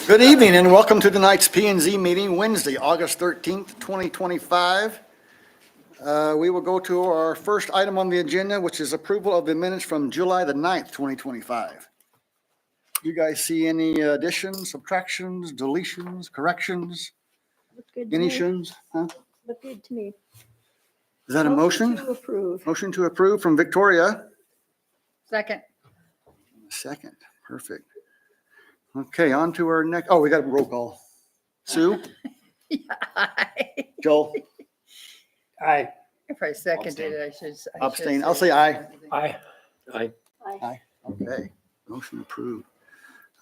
Good evening and welcome to tonight's P&Z meeting, Wednesday, August 13th, 2025. We will go to our first item on the agenda, which is approval of the minutes from July the 9th, 2025. You guys see any additions, subtractions, deletions, corrections, Look good to me. deletions? Huh? Look good to me. Is that a motion? To approve. Motion to approve from Victoria. Second. Second, perfect. Okay, on to our next, we got a roll call. Sue? Aye. Joel? Aye. If I seconded it, I should. Abstain. I'll say aye. Aye. Aye. Aye. Okay, motion approved.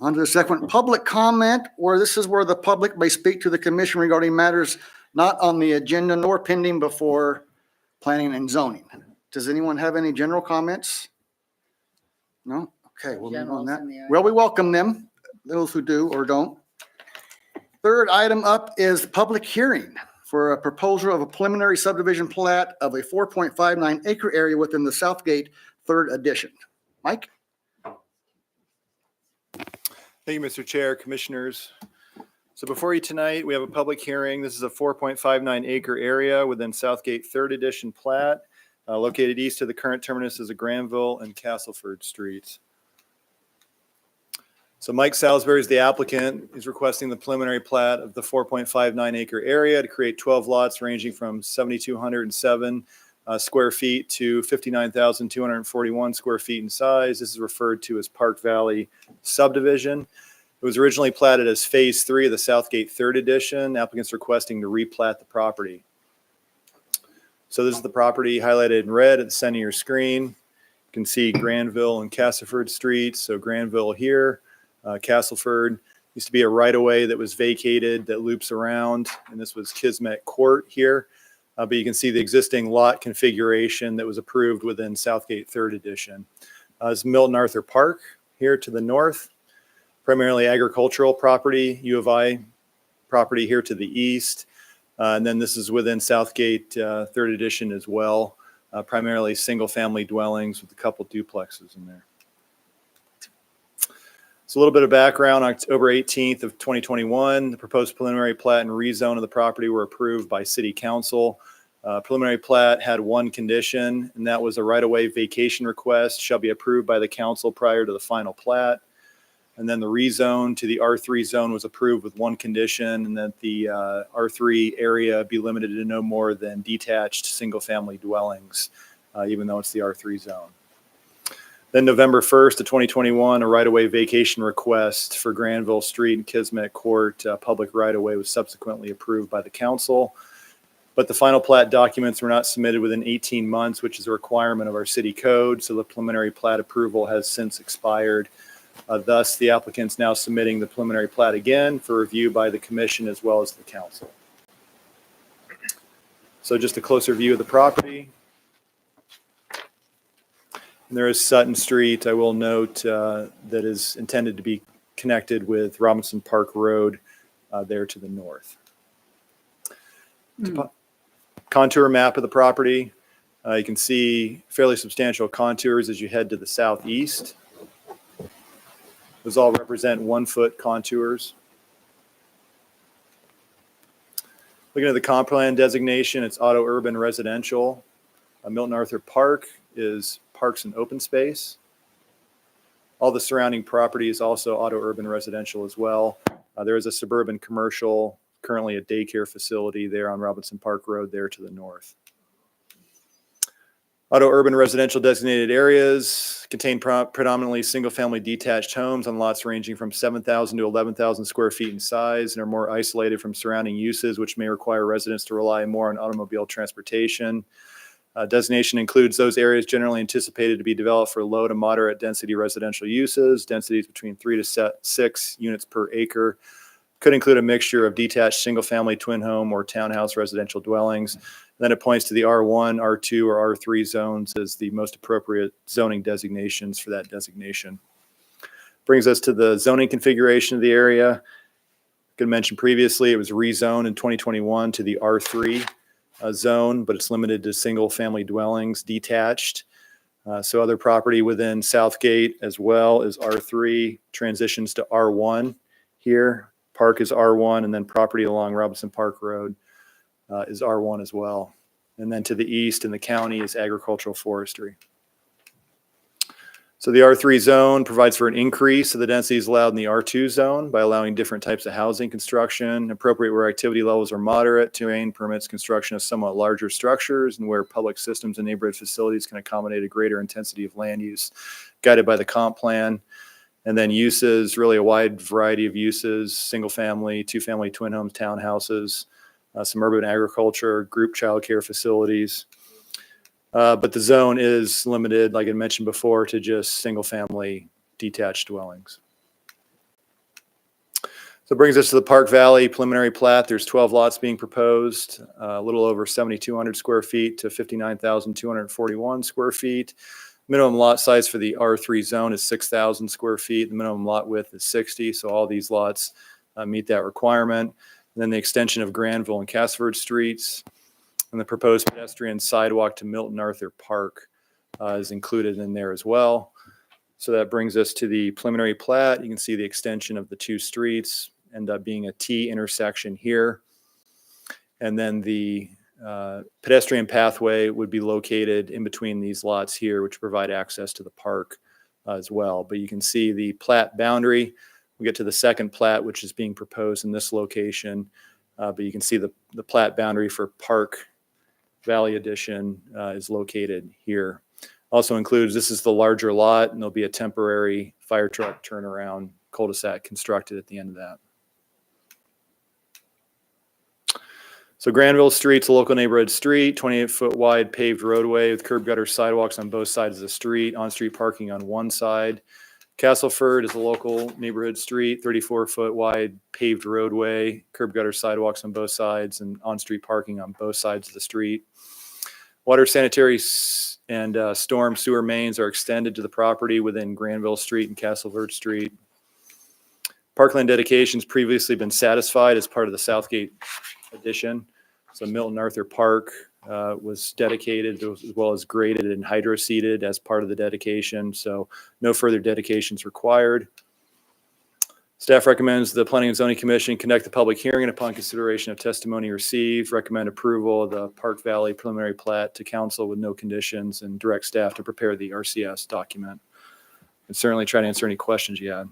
On to the second, public comment, where this is where the public may speak to the commission regarding matters not on the agenda nor pending before planning and zoning. Does anyone have any general comments? No? Okay, we'll move on Generals that. in the audience. Well, we welcome them, those who do or don't. Third item up is public hearing for a proposal of a preliminary subdivision plat of a 4.59 acre area within the Southgate Third Edition. Mike? Thank you, Mr. Chair, Commissioners. So before you tonight, we have a public hearing. This is a 4.59 acre area within Southgate Third Edition plat, located east of the current terminuses of Granville and Castleford Streets. So Mike Salisbury is the applicant. He's requesting the preliminary plat of the 4.59 acre area to create 12 lots ranging from 7,207 square feet to 59,241 square feet in size. This is referred to as Park Valley subdivision. It was originally platted as Phase 3 of the Southgate Third Edition. Applicants requesting to replat the property. So this is the property highlighted in red at the center of your screen. You can see Granville and Castleford Streets. So Granville here, Castleford. Used to be a right-of-way that was vacated that loops around, and this was Kismet Court here. But you can see the existing lot configuration that was approved within Southgate Third Edition. It's Milton Arthur Park here to the north, primarily agricultural property, U of I property here to the east. And then this is within Southgate Third Edition as well, primarily single-family dwellings with a couple duplexes in there. So a little bit of background. October 18th of 2021, the proposed preliminary plat and rezone of the property were approved by City Council. Preliminary plat had one condition, and that was a right-of-way vacation request shall be approved by the council prior to the final plat. And then the rezone to the R3 zone was approved with one condition, and that the R3 area be limited to no more than detached single-family dwellings, even though it's the R3 zone. Then November 1st of 2021, a right-of-way vacation request for Granville Street and Kismet Court public right-of-way was subsequently approved by the council. But the final plat documents were not submitted within 18 months, which is a requirement of our city code. So the preliminary plat approval has since expired. Thus, the applicant's now submitting the preliminary plat again for review by the commission as well as the council. So just a closer view of the property. And there is Sutton Street. I will note that is intended to be connected with Robinson Park Road there to the north. Contour map of the property. You can see fairly substantial contours as you head to the southeast. Those all represent 1 foot contours. Looking at the comp plan designation, it's auto urban residential. Milton Arthur Park is parks and open space. All the surrounding property is also auto urban residential as well. There is a suburban commercial, currently a daycare facility there on Robinson Park Road there to the north. Auto urban residential designated areas contain predominantly single-family detached homes on lots ranging from 7,000 to 11,000 square feet in size and are more isolated from surrounding uses, which may require residents to rely more on automobile transportation. Designation includes those areas generally anticipated to be developed for low to moderate density residential uses, densities between 3 to 6 units per acre. Could include a mixture of detached single-family twin home or townhouse residential dwellings. Then it points to the R1, R2, or R3 zones as the most appropriate zoning designations for that designation. Brings us to the zoning configuration of the area. Could mention previously, it was rezoned in 2021 to the R3 zone, but it's limited to single-family dwellings, detached. So other property within Southgate as well is R3, transitions to R1 here. Park is R1, and then property along Robinson Park Road is R1 as well. And then to the east in the county is agricultural forestry. So the R3 zone provides for an increase of the densities allowed in the R2 zone by allowing different types of housing construction, appropriate where activity levels are moderate. Terrain permits construction of somewhat larger structures, and where public systems and neighborhood facilities can accommodate a greater intensity of land use guided by the comp plan. And then uses, really a wide variety of uses, single family, two family, twin homes, townhouses, some urban agriculture, group childcare facilities. But the zone is limited, like I mentioned before, to just single-family detached dwellings. So it brings us to the Park Valley preliminary plat. There's 12 lots being proposed, a little over 7,200 square feet to 59,241 square feet. Minimum lot size for the R3 zone is 6,000 square feet. The minimum lot width is 60, so all these lots meet that requirement. And then the extension of Granville and Castleford Streets. And the proposed pedestrian sidewalk to Milton Arthur Park is included in there as well. So that brings us to the preliminary plat. You can see the extension of the two streets end up being a T intersection here. And then the pedestrian pathway would be located in between these lots here, which provide access to the park as well. But you can see the plat boundary. We get to the second plat, which is being proposed in this location. But you can see the plat boundary for Park Valley Edition is located here. Also includes, this is the larger lot, and there'll be a temporary fire truck turnaround cul-de-sac constructed at the end of that. So Granville Street's a local neighborhood street, 28-foot wide paved roadway with curb gutter sidewalks on both sides of the street, on-street parking on one side. Castleford is a local neighborhood street, 34-foot wide paved roadway, curb gutter sidewalks on both sides, and on-street parking on both sides of the street. Water, sanitary, and storm sewer mains are extended to the property within Granville Street and Castleford Street. Parkland dedications previously been satisfied as part of the Southgate addition. So Milton Arthur Park was dedicated as well as graded and hydroseeded as part of the dedication. So no further dedications required. Staff recommends the Planning and Zoning Commission conduct the public hearing, and upon consideration of testimony received, recommend approval of the Park Valley preliminary plat to council with no conditions, and direct staff to prepare the RCS document. And certainly try to answer any questions you had.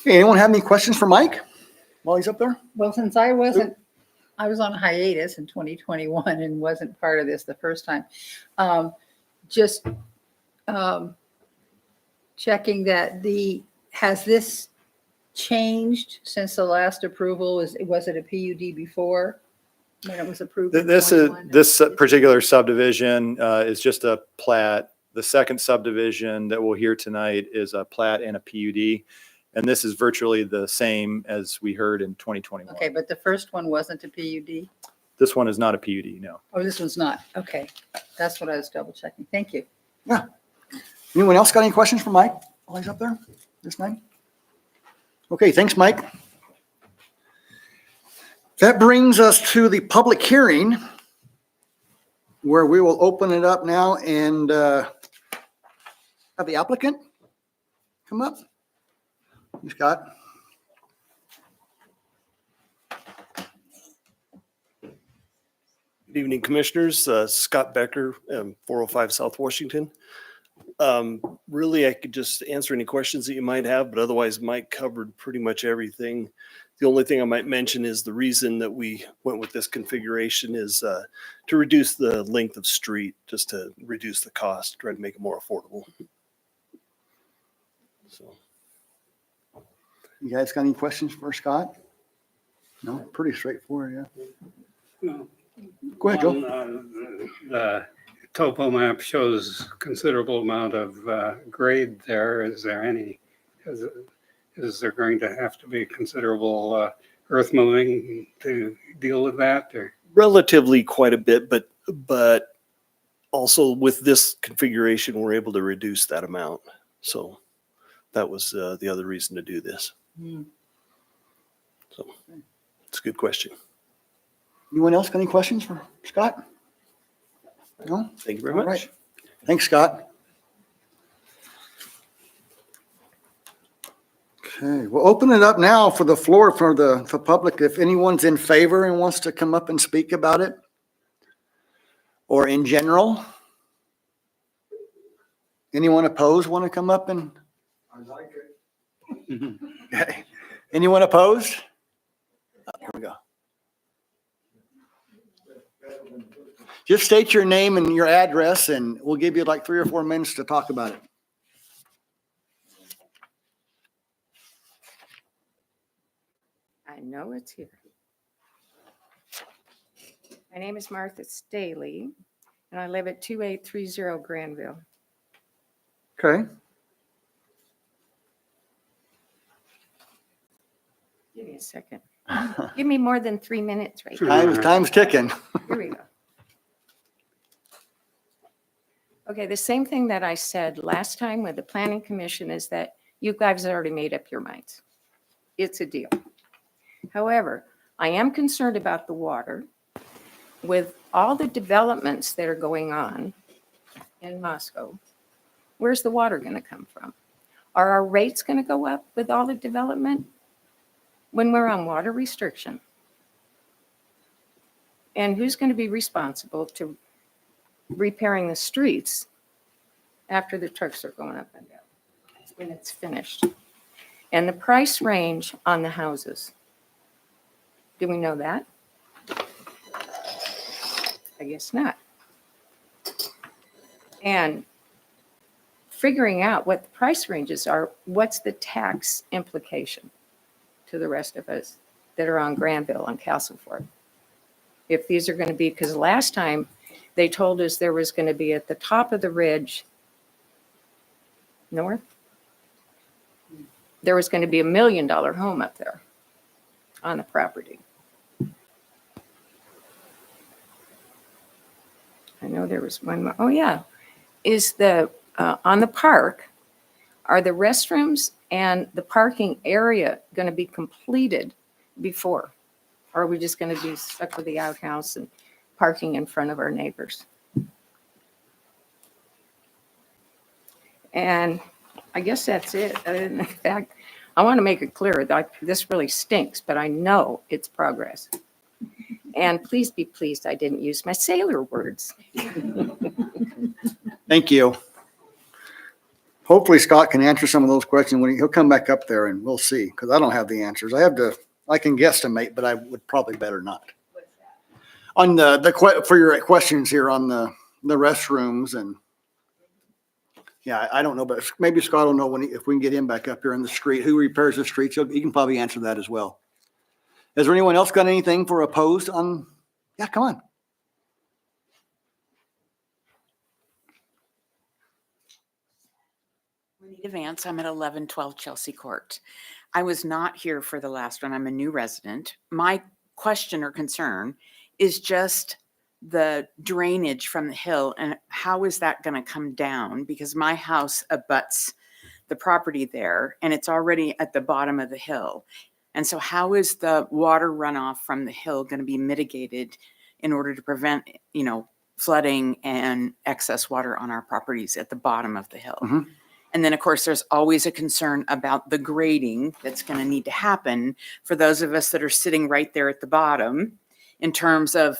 Hey, anyone have any questions for Mike while he's up there? Well, since I was on hiatus in 2021 and wasn't part of this the first time, checking that has this changed since the last approval? Was it a PUD before when it was approved? in 21? This particular subdivision is just a plat. The second subdivision that we'll hear tonight is a plat and a PUD. And this is virtually the same as we heard in 2021. Okay, but the first one wasn't a PUD? This one is not a PUD, no. Oh, this one's not. Okay, that's what I was double checking. Thank you. Yeah. Anyone else got any questions for Mike while he's up there this night? Okay, thanks, Mike. That brings us to the public hearing, where we will open it up now and have the applicant come up. Scott. Good evening, Commissioners. Scott Becker, 405 South Washington. Really, I could just answer any questions that you might have, but otherwise Mike covered pretty much everything. The only thing I might mention is the reason that we went with this configuration is to reduce the length of street, just to reduce the cost, try to make it more affordable. So. You guys got any questions for Scott? No, pretty straightforward, yeah. Go ahead, Joe. The topo map shows considerable amount of grade there. Is there going to have to be considerable earth moving to deal with that? Or? Relatively quite a bit, but also with this configuration, we're able to reduce that amount. So that was the other reason to do this. So it's a good question. Anyone else got any questions for Scott? No? Thank you very All much. right. Thanks, Scott. Okay, we'll open it up now for the floor for the public. If anyone's in favor and wants to come up and speak about it, or in general. Anyone opposed want to come up and? I like it. Okay. Anyone opposed? Here we go. Just state your name and your address, and we'll give you like 3 or 4 minutes to talk about it. I know it's here. My name is Martha Staley, and I live at 2830 Granville. Okay. Give me a second. Give me more than 3 minutes right now. Time's ticking. Here we go. Okay, the same thing that I said last time with the planning commission is that you guys already made up your minds. It's a deal. However, I am concerned about the water. With all the developments that are going on in Moscow, where's the water going to come from? Are our rates going to go up with all the development when we're on water restriction? And who's going to be responsible to repairing the streets after the trucks are going up and down when it's finished? And the price range on the houses. Do we know that? I guess not. And figuring out what the price ranges are, what's the tax implication to the rest of us that are on Granville and Castleford? If these are going to be, because last time they told us there was going to be at the top of the ridge north, there was going to be $1 million home up there on the property. I know there was one more. Oh, yeah. Is the, on the park, are the restrooms and the parking area going to be completed before? Or are we just going to be stuck with the outhouse and parking in front of our neighbors? And I guess that's it. In fact, I want to make it clear that this really stinks, but I know it's progress. And please be pleased I didn't use my sailor words. Thank you. Hopefully Scott can answer some of those questions when he'll come back up there and we'll see, because I don't have the answers. I can guesstimate, but I would probably better not. On for your questions here on the restrooms and yeah, I don't know, but maybe Scott will know if we can get him back up here in the street, who repairs the streets. He can probably answer that as well. Has there anyone else got anything for opposed on? Yeah, come on. Juanita Vance, I'm at 1112 Chelsea Court. I was not here for the last one. I'm a new resident. My question or concern is just the drainage from the hill and how is that going to come down? Because my house abuts the property there and it's already at the bottom of the hill. And so how is the water runoff from the hill going to be mitigated in order to prevent, flooding and excess water on our properties at the bottom of the hill? Mm-hmm. And then, of course, there's always a concern about the grading that's going to need to happen for those of us that are sitting right there at the bottom in terms of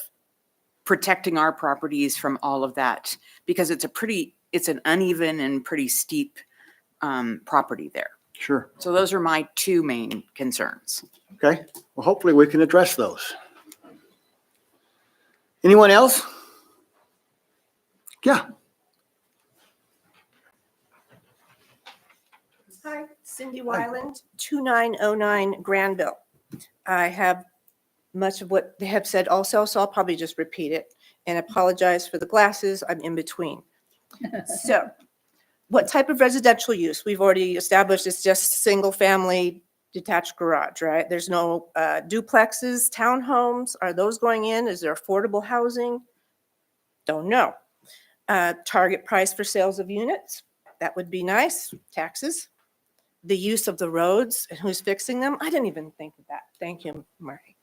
protecting our properties from all of that, because it's an uneven and pretty steep property there. Sure. So those are my two main concerns. Okay. Well, hopefully we can address those. Anyone else? Yeah. Hi, Cindy Wyland, 2909 Granville. I have much of what they have said also, so I'll probably just repeat it and apologize for the glasses. I'm in between. So what type of residential use? We've already established it's just single family detached garage, right? There's no duplexes, townhomes. Are those going in? Is there affordable housing? Don't know. Target price for sales of units. That would be nice. Taxes. The use of the roads and who's fixing them. I didn't even think of that. Thank you, Murray.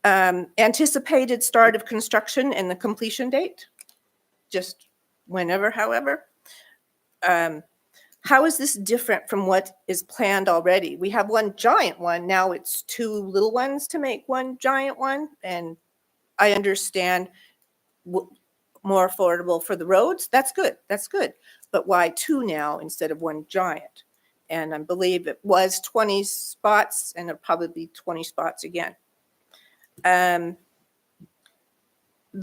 Anticipated start of construction and the completion date. Just whenever, however. How is this different from what is planned already? We have one giant one, now it's two little ones to make one giant one, and I understand more affordable for the roads, that's good, that's good. But why two now instead of one giant? And I believe it was 20 spots and it'll probably be 20 spots again. The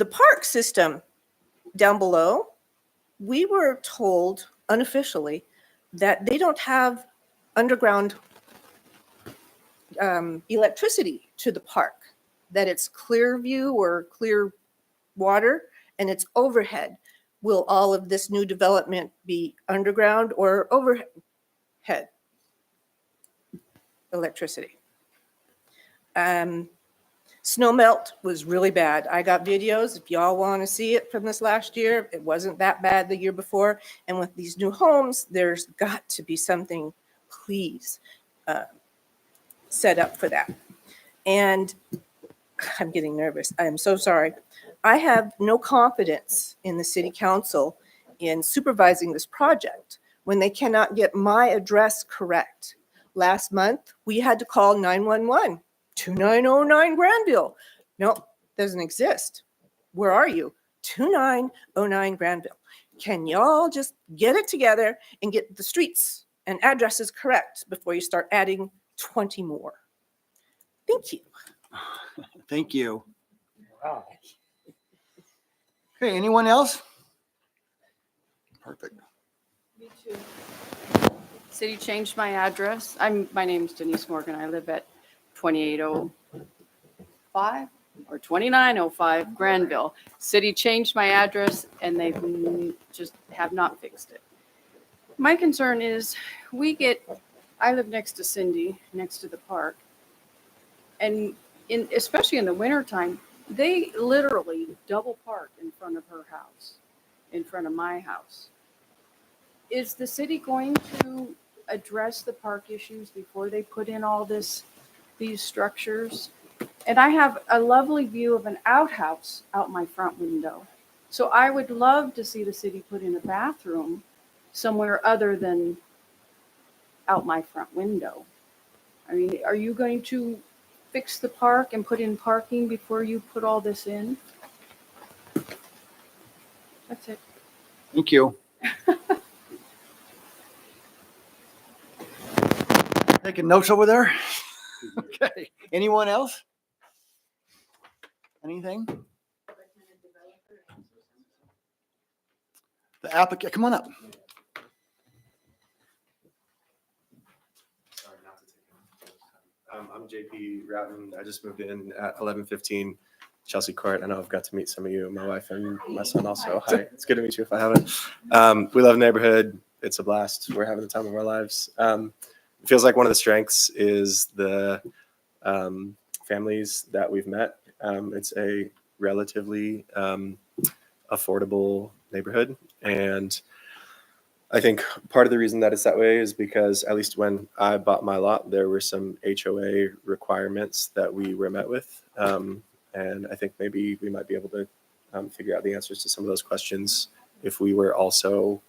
park system down below, we were told unofficially that they don't have underground electricity to the park, that it's clear view or clear water and it's overhead. Will all of this new development be underground or overhead electricity? Snow melt was really bad. I got videos. If y'all want to see it from this last year, it wasn't that bad the year before. And with these new homes, there's got to be something, please, set up for that. And I'm getting nervous. I am so sorry. I have no confidence in the city council in supervising this project when they cannot get my address correct. Last month, we had to call 911, 2909 Granville. No, doesn't exist. Where are you? 2909 Granville. Can y'all just get it together and get the streets and addresses correct before you start adding 20 more? Thank you. Thank you. Okay, anyone else? Perfect. City changed my address. My name's Denise Morgan. I live at 2805 or 2905 Granville. City changed my address and they just have not fixed it. My concern is I live next to Cindy, next to the park. And especially in the wintertime, they literally double park in front of her house, in front of my house. Is the city going to address the park issues before they put in all these structures? And I have a lovely view of an outhouse out my front window. So I would love to see the city put in a bathroom somewhere other than out my front window. I mean, are you going to fix the park and put in parking before you put all this in? That's it. Thank you. Taking notes over there? Okay. Anyone else? Anything? The applicant, come on up. Sorry, not to take I'm JP Routon. I just moved in at 1115 Chelsea Court. I know I've got to meet some of you, my wife and my son also. Hi, it's good to meet you if I haven't. We love the neighborhood. It's a blast. We're having the time of our lives. It feels like one of the strengths is the families that we've met. It's a relatively affordable neighborhood. And I think part of the reason that it's that way is because at least when I bought my lot, there were some HOA requirements that we were met with. And I think maybe we might be able to figure out the answers to some of those questions if we were also,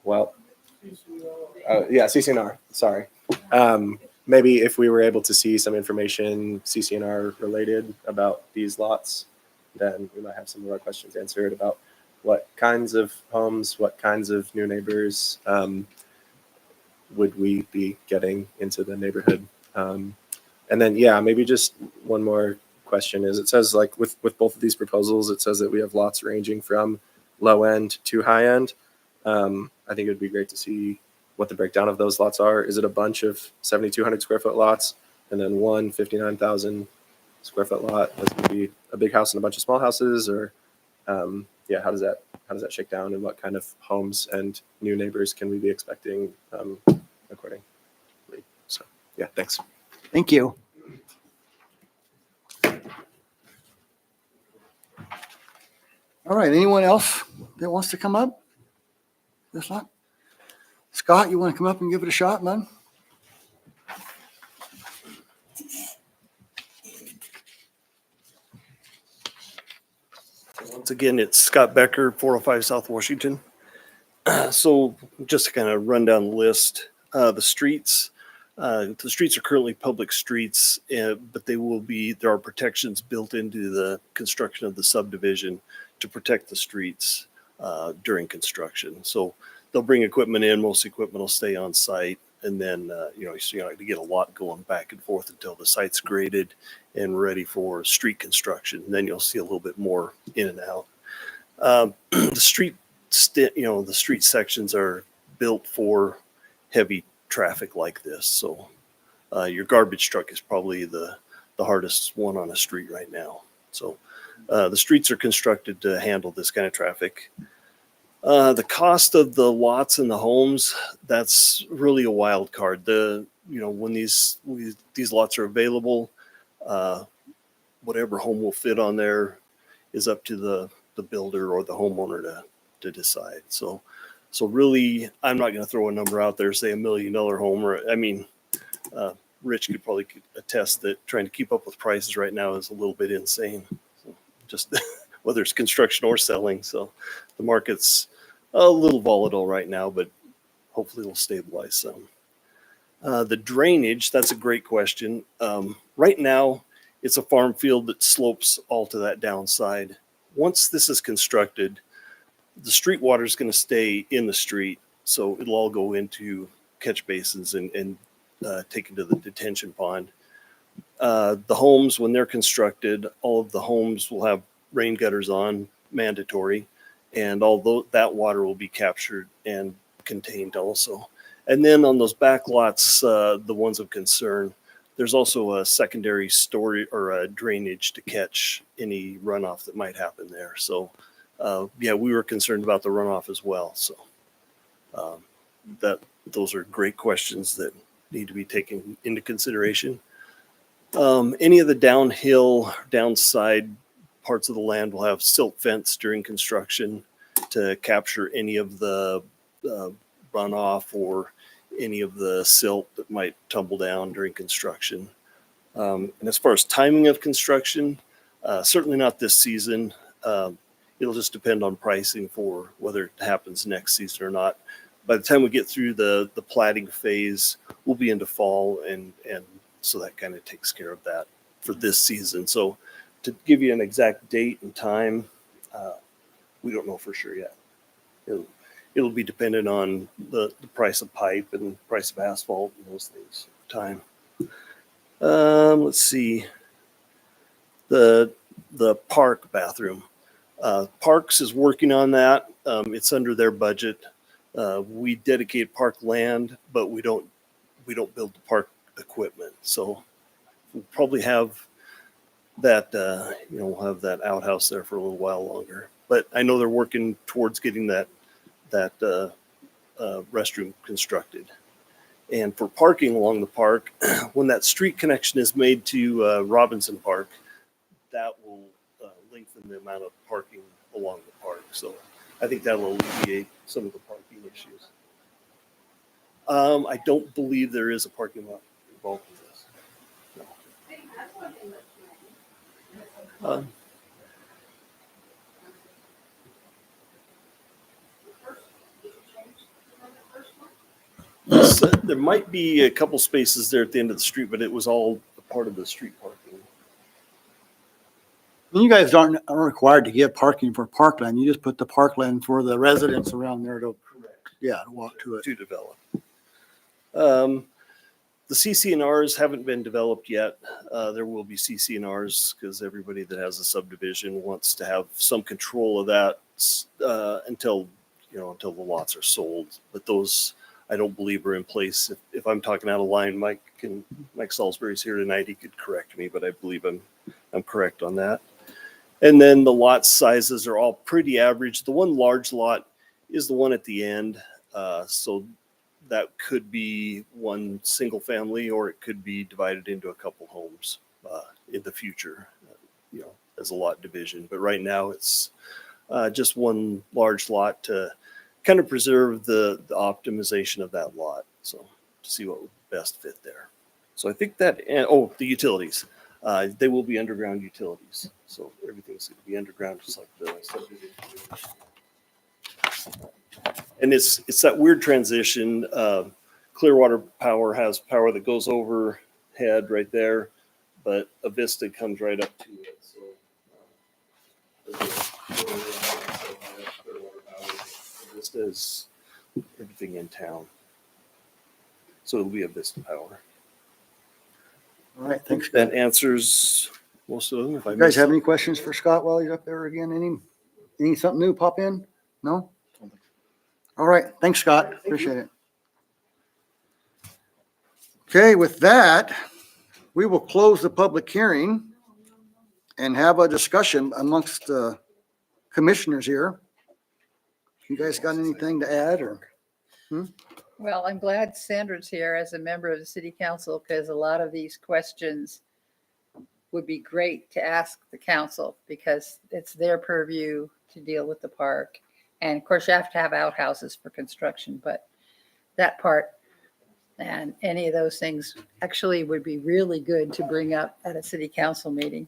CCNR, sorry. Maybe if we were able to see some information CCNR related about these lots, then we might have some of our questions answered about what kinds of homes, what kinds of new neighbors would we be getting into the neighborhood. And then, maybe just one more question is, it says like with both of these proposals, it says that we have lots ranging from low end to high end. I think it would be great to see what the breakdown of those lots are. Is it a bunch of 7,200 square foot lots and then one 59,000 square foot lot that's going to be a big house and a bunch of small houses, or how does that shake down, and what kind of homes and new neighbors can we be expecting accordingly? So thanks. Thank you. All right, anyone else that wants to come up? This lot? Scott, you want to come up and give it a shot, man? Once again, it's Scott Becker, 405 South Washington. So just to kind of run down the list, the streets are currently public streets, but there are protections built into the construction of the subdivision to protect the streets during construction. So they'll bring equipment in, most equipment will stay on site. And then, so you know, to get a lot going back and forth until the site's graded and ready for street construction. And then you'll see a little bit more in and out. The street sections are built for heavy traffic like this. So your garbage truck is probably the hardest one on a street right now. So the streets are constructed to handle this kind of traffic. The cost of the lots and the homes, that's really a wild card. When these lots are available, whatever home will fit on there is up to the builder or the homeowner to decide. So really, I'm not going to throw a number out there, say $1 million home, Rich could probably attest that trying to keep up with prices right now is a little bit insane. So just whether it's construction or selling. So the market's a little volatile right now, but hopefully it'll stabilize some. The drainage, that's a great question. Right now, it's a farm field that slopes all to that downside. Once this is constructed, the street water is going to stay in the street. So it'll all go into catch basins and take into the detention pond. The homes, when they're constructed, all of the homes will have rain gutters on, mandatory. And although that water will be captured and contained also. And then on those back lots, the ones of concern, there's also a secondary storage or a drainage to catch any runoff that might happen there. So we were concerned about the runoff as well. So those are great questions that need to be taken into consideration. Any of the downhill, downside parts of the land will have silt fence during construction to capture any of the runoff or any of the silt that might tumble down during construction. And as far as timing of construction, certainly not this season. It'll just depend on pricing for whether it happens next season or not. By the time we get through the platting phase, we'll be into fall, and so that kind of takes care of that for this season. So to give you an exact date and time, we don't know for sure yet. It'll be dependent on the price of pipe and price of asphalt and those things. Time. Let's see. The park bathroom. Parks is working on that. It's under their budget. We dedicate park land, but we don't build the park equipment. So we'll probably have that, we'll have that outhouse there for a little while longer. But I know they're working towards getting that restroom constructed. And for parking along the park, when that street connection is made to Robinson Park, that will lengthen the amount of parking along the park. So I think that'll alleviate some of the parking issues. I don't believe there is a parking lot involved in this. No. So there might be a couple spaces there at the end of the street, but it was all a part of the street parking. You guys aren't required to give parking for parkland. You just put the parkland for the residents around there to walk to it. To develop. The CC&Rs haven't been developed yet. There will be CC&Rs because everybody that has a subdivision wants to have some control of that until the lots are sold. But those, I don't believe, are in place. If I'm talking out of line, Mike Salisbury's here tonight. He could correct me, but I believe I'm correct on that. And then the lot sizes are all pretty average. The one large lot is the one at the end. So that could be one single family, or it could be divided into a couple homes in the future, as a lot division. But right now it's just one large lot to kind of preserve the optimization of that lot. So to see what would best fit there. So I think that, the utilities. They will be underground utilities, so everything's going to be underground, just like the subdivision. And it's that weird transition. Clearwater Power has power that goes overhead right there, but Avista comes right up to it. So Avista is everything in town. So it'll be Avista Power. All right, thanks. That answers most of them. If I You guys missed have any questions for Scott while he's up there again? Any something new pop in? No? All right, thanks, Scott. Appreciate it. Okay, with that, we will close the public hearing and have a discussion amongst the commissioners here. You guys got anything to add or? Well, I'm glad Sandra's here as a member of the city council because a lot of these questions would be great to ask the council because it's their purview to deal with the park. And of course, you have to have outhouses for construction, but that part and any of those things actually would be really good to bring up at a city council meeting,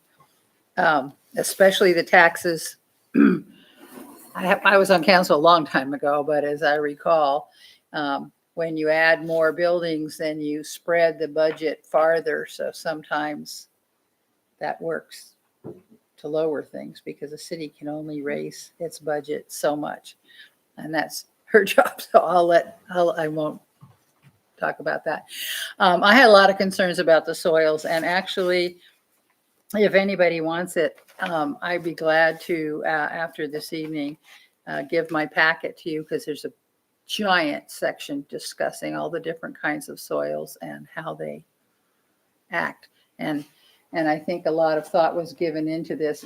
especially the taxes. I was on council a long time ago, but as I recall, when you add more buildings, then you spread the budget farther. So sometimes that works to lower things because a city can only raise its budget so much. And that's her job. So I won't talk about that. I had a lot of concerns about the soils, and actually, if anybody wants it, I'd be glad to, after this evening, give my packet to you because there's a giant section discussing all the different kinds of soils and how they act. And I think a lot of thought was given into this,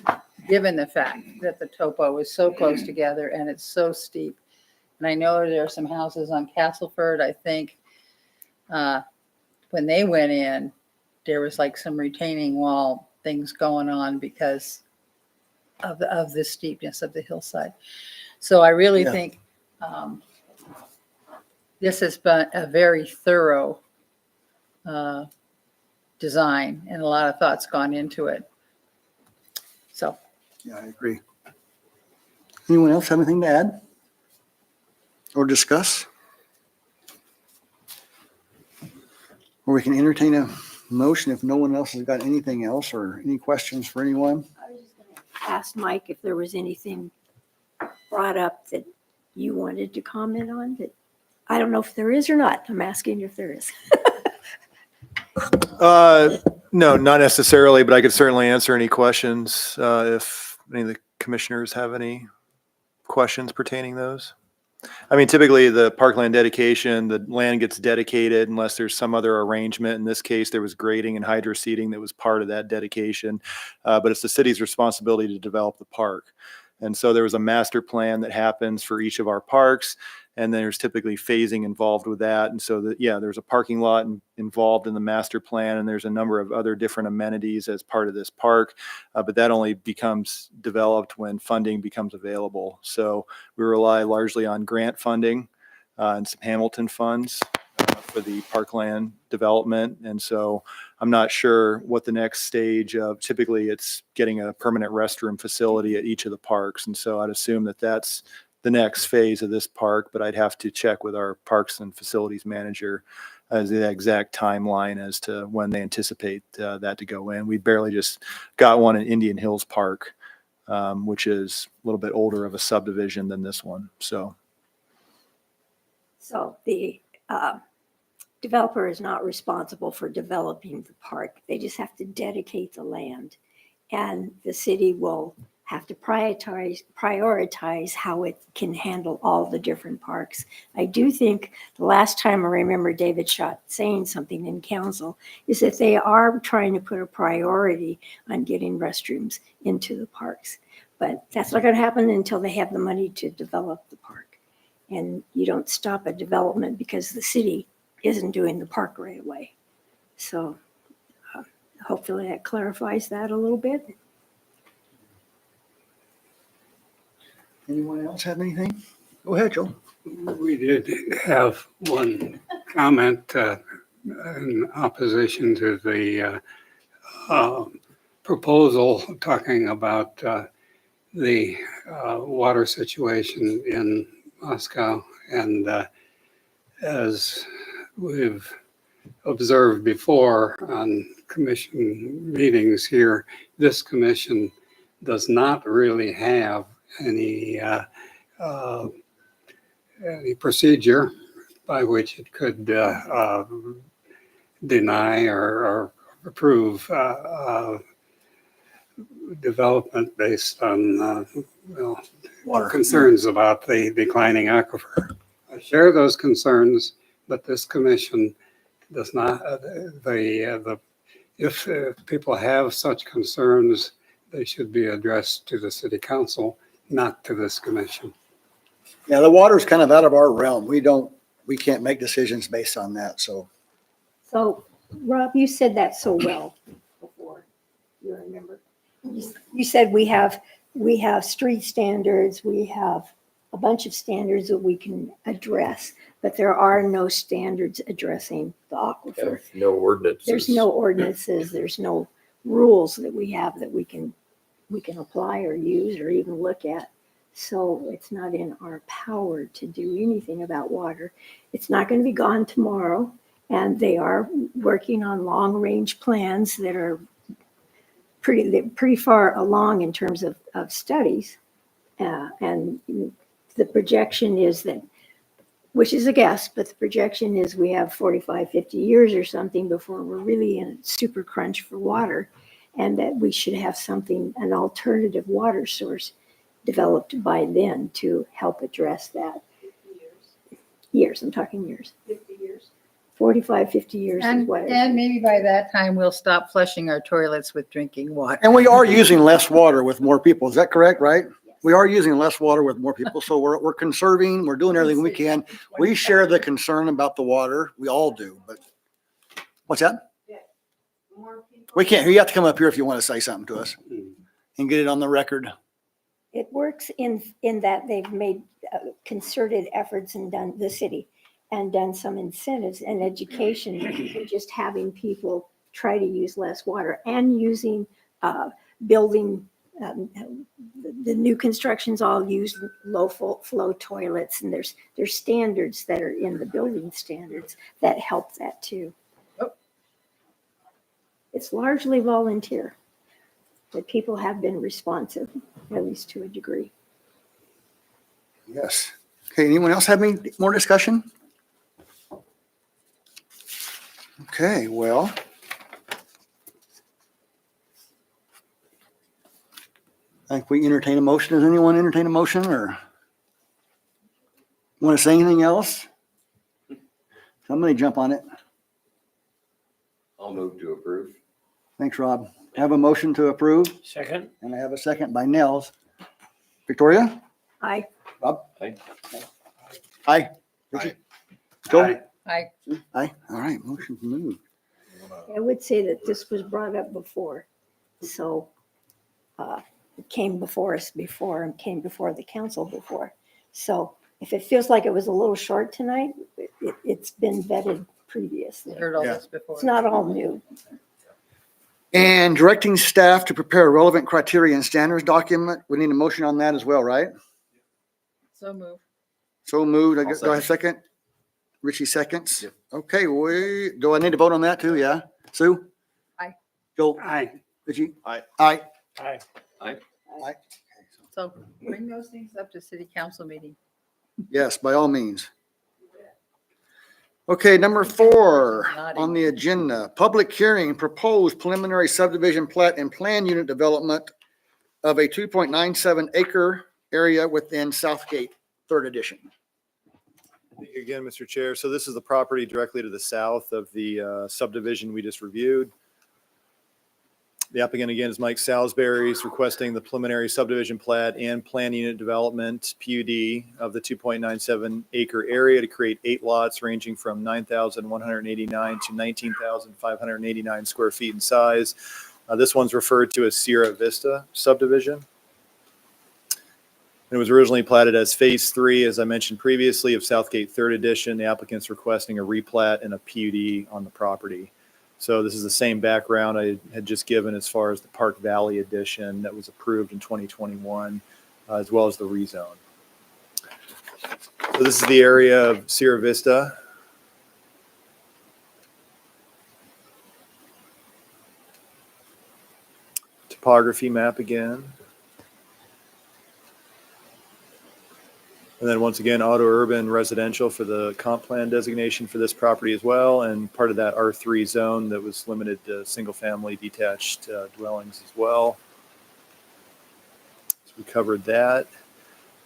given the fact that the topo is so close together and it's so steep. And I know there are some houses on Castleford, I think, when they went in, there was like some retaining wall things going on because of the steepness of the hillside. So I really think this has been a very thorough design and a lot of thought's gone into it. So. Yeah, I agree. Anyone else have anything to add or discuss? Or we can entertain a motion if no one else has got anything else or any questions for anyone. I was just going to ask Mike if there was anything brought up that you wanted to comment on that. I don't know if there is or not. I'm asking if there is. No, not necessarily, but I could certainly answer any questions if any of the commissioners have any questions pertaining those. I mean, typically the parkland dedication, the land gets dedicated unless there's some other arrangement. In this case, there was grading and hydro seeding that was part of that dedication, but it's the city's responsibility to develop the park. And so there was a master plan that happens for each of our parks, and there's typically phasing involved with that. And so there's a parking lot involved in the master plan, and there's a number of other different amenities as part of this park, but that only becomes developed when funding becomes available. So we rely largely on grant funding and some Hamilton funds for the parkland development. And so I'm not sure what the next stage of, typically it's getting a permanent restroom facility at each of the parks. And so I'd assume that that's the next phase of this park, but I'd have to check with our parks and facilities manager as the exact timeline as to when they anticipate that to go in. We barely just got one in Indian Hills Park, which is a little bit older of a subdivision than this one. So the developer is not responsible for developing the park. They just have to dedicate the land. And the city will have to prioritize how it can handle all the different parks. I do think the last time I remember David Schott saying something in council is that they are trying to put a priority on getting restrooms into the parks. But that's not going to happen until they have the money to develop the park. And you don't stop a development because the city isn't doing the park right away. So hopefully that clarifies that a little bit. Anyone else have anything? Go ahead, Joe. We did have one comment in opposition to the proposal talking about the water situation in Moscow. And as we've observed before on commission meetings here, this commission does not really have any procedure by which it could deny or approve development based on concerns about the declining aquifer. I share those concerns, but this commission does not. If people have such concerns, they should be addressed to the city council, not to this commission. Yeah, the water's kind of out of our realm. We can't make decisions based on that, so. So, Rob, you said that so well before. You remember? You said we have street standards, we have a bunch of standards that we can address, but there are no standards addressing the aquifer. No ordinances. There's no ordinances, there's no rules that we have that we can apply or use or even look at. So it's not in our power to do anything about water. It's not going to be gone tomorrow. And they are working on long-range plans that are pretty far along in terms of studies. And the projection is that, which is a guess, but the projection is we have 45, 50 years or something before we're really in a super crunch for water, and that we should have something, an alternative water source developed by then to help address that. 50 years. Years, I'm talking years. 50 years. 45, 50 years is what. And maybe by that time, we'll stop flushing our toilets with drinking water. And we are using less water with more people. Is that correct, right? We are using less water with more people. So we're conserving, we're doing everything we can. We share the concern about the water. We all do, but what's that? We can't, you have to come up here if you want to say something to us and get it on the record. It works in that they've made concerted efforts and the city and done some incentives and education and just having people try to use less water and using building the new constructions all use low flow toilets, and there's standards that are in the building standards that help that too. It's largely volunteer, but people have been responsive, at least to a degree. Yes. Okay, anyone else have any more discussion? Okay, well. I think we entertain a motion. Does anyone entertain a motion or want to say anything else? Somebody jump on it. I'll move to approve. Thanks, Rob. I have a motion to approve. Second. And I have a second by Nels. Victoria? I Rob? Aye. Aye. Richie? Joe? I Aye. All right, motion moved. would say that this was brought up before, so it came before us before and came before the council before. So if it feels like it was a little short tonight, it's been vetted previously. heard all Yeah. this before. It's not all new. And directing staff to prepare a relevant criteria and standards document. We need a motion on that as well, right? So move. So moved. I'll Do I have a second? Richie seconds. Okay, do I need to vote on that too? Yeah. Sue? Aye. Joel? Aye. Richie? Aye. Aye. Aye. So bring those things up to city council meeting. Yes, by all means. Okay, number 4 on the agenda, public hearing, proposed preliminary subdivision plat and plan unit development of a 2.97 acre area within Southgate, 3rd edition. Thank you again, Mr. Chair. So this is the property directly to the south of the subdivision we just reviewed. The applicant again is Mike Salisbury. He's requesting the preliminary subdivision plat and plan unit development PUD of the 2.97 acre area to create 8 lots ranging from 9,189 to 19,589 square feet in size. This one's referred to as Sierra Vista subdivision. It was originally platted as Phase 3, as I mentioned previously, of Southgate 3rd Edition. The applicant's requesting a replat and a PUD on the property. So this is the same background I had just given as far as the Park Valley addition that was approved in 2021, as well as the rezone. So this is the area of Sierra Vista. Topography map again. And then once again, auto urban residential for the comp plan designation for this property as well. And part of that R3 zone that was limited to single family detached dwellings as well. So we covered that.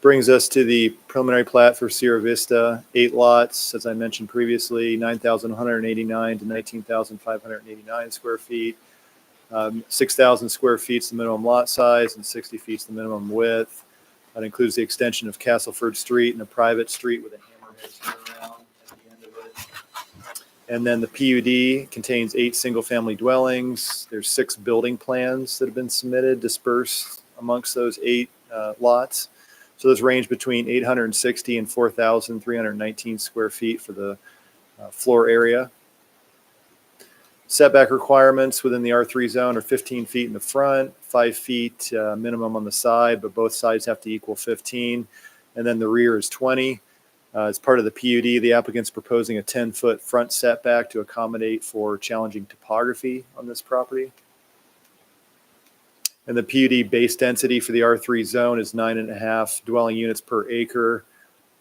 Brings us to the preliminary plat for Sierra Vista, 8 lots, as I mentioned previously, 9,189 to 19,589 square feet. 6,000 square feet is the minimum lot size and 60 feet is the minimum width. That includes the extension of Castleford Street and a private street with a hammerhead turnaround at the end of it. And then the PUD contains 8 single-family dwellings. There's 6 building plans that have been submitted, dispersed amongst those 8 lots. So those range between 860 and 4,319 square feet for the floor area. Setback requirements within the R3 zone are 15 feet in the front, 5 feet minimum on the side, but both sides have to equal 15. And then the rear is 20. As part of the PUD, the applicant's proposing a 10-foot front setback to accommodate for challenging topography on this property. And the PUD base density for the R3 zone is 9.5 dwelling units per acre.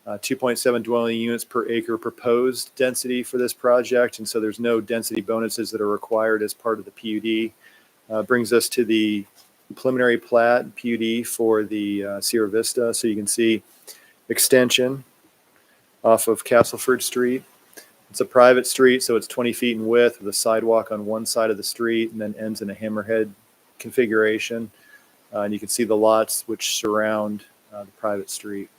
2.7 dwelling units per acre proposed density for this project. And so there's no density bonuses that are required as part of the PUD. Brings us to the preliminary plat PUD for the Sierra Vista. So you can see extension off of Castleford Street. It's a private street, so it's 20 feet in width with a sidewalk on one side of the street and then ends in a hammerhead configuration. And you can see the lots which surround the private street.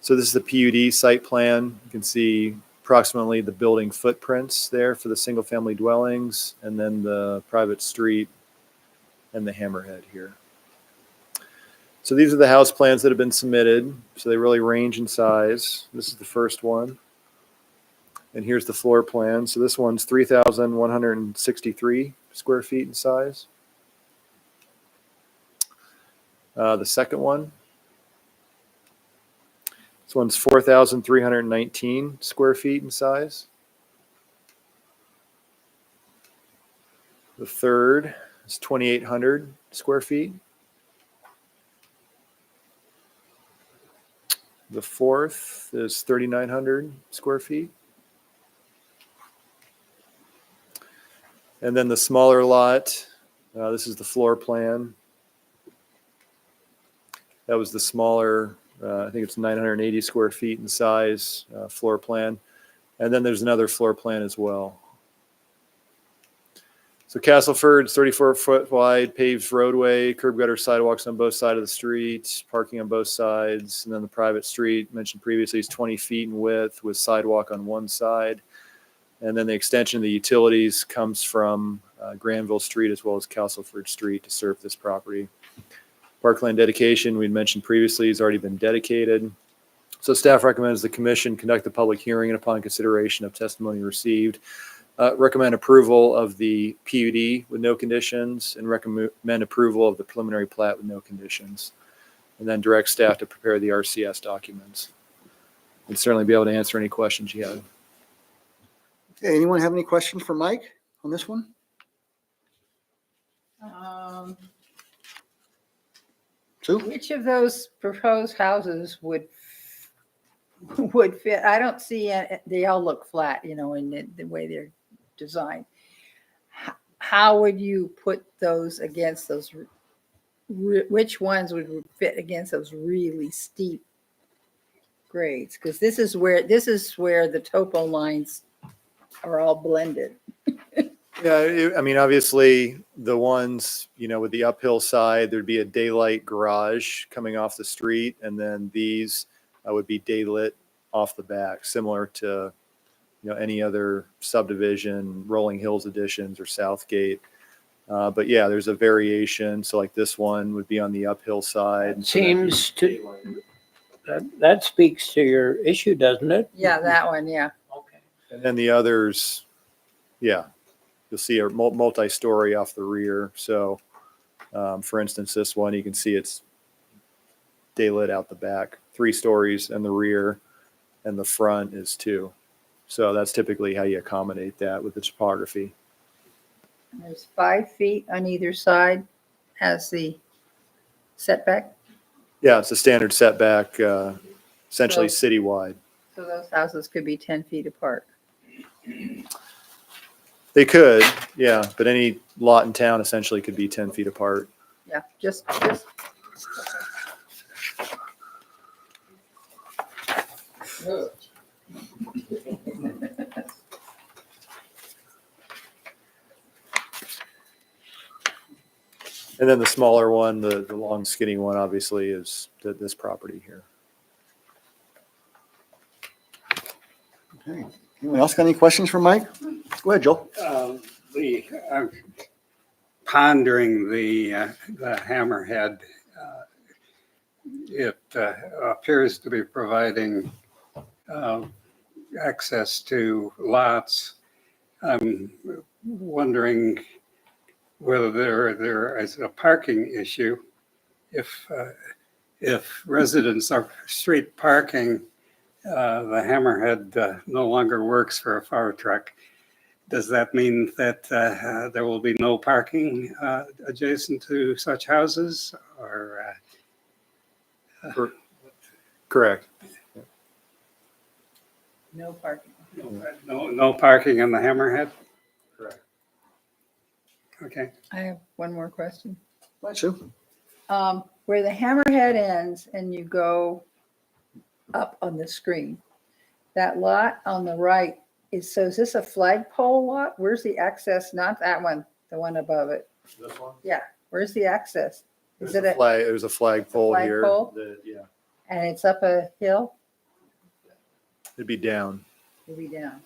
So this is the PUD site plan. You can see approximately the building footprints there for the single family dwellings and then the private street and the hammerhead here. So these are the house plans that have been submitted. So they really range in size. This is the first one. And here's the floor plan. So this one's 3,163 square feet in size. The second one. This one's 4,319 square feet in size. The third is 2,800 square feet. The fourth is 3,900 square feet. And then the smaller lot, this is the floor plan. That was the smaller, I think it's 980 square feet in size floor plan. And then there's another floor plan as well. So Castleford's 34-foot wide paved roadway, curb gutter sidewalks on both sides of the street, parking on both sides. And then the private street mentioned previously is 20 feet in width with sidewalk on one side. And then the extension of the utilities comes from Granville Street as well as Castleford Street to serve this property. Parkland dedication, we'd mentioned previously, has already been dedicated. So staff recommends the commission conduct the public hearing and upon consideration of testimony received, recommend approval of the PUD with no conditions and recommend approval of the preliminary plat with no conditions. And then direct staff to prepare the RCS documents. And certainly be able to answer any questions you have. Okay, anyone have any questions for Mike on this one? Sue? Which of those proposed houses would fit? I don't see, they all look flat, you know, in the way they're designed. How would you put those against those, which ones would fit against those really steep grades? Because this is where the topo lines are all blended. Yeah, I mean, obviously the ones, you know, with the uphill side, there'd be a daylight garage coming off the street. And then these would be daylit off the back, similar to, you know, any other subdivision, Rolling Hills additions or Southgate. But yeah, there's a variation. So like this one would be on the uphill side. It seems to, that speaks to your issue, doesn't it? Yeah, that one, yeah. Okay. And then the others, Yeah. You'll see a multi-story off the rear. So, for instance, this one, you can see it's daylit out the back, 3 stories in the rear, and the front is 2. So that's typically how you accommodate that with the topography. There's 5 feet on either side as the setback. Yeah, it's a standard setback, essentially So- citywide. So those houses could be 10 feet apart. They could, yeah, but any lot in town essentially could be 10 feet apart. Yeah, just. And then the smaller one, the long skinny one, obviously, is this property here. Okay. Anyone else got any questions for Mike? Go ahead, Joel. I'm pondering the hammerhead. It appears to be providing access to lots. I'm wondering whether there is a parking issue. If residents are street parking, the hammerhead no longer works for a fire truck. Does that mean that there will be no parking adjacent to such houses, or? Correct. No parking. No parking in the hammerhead? Correct. Okay. I have one more question. Sure. Where the hammerhead ends and you go up on the screen, that lot on the right is this a flagpole lot? Where's the access? Not that one, the one above it. This one? Yeah, where's the access? Is it There's a flagpole here. flagpole? Yeah, and it's up a hill? it'd be down. It'll be down.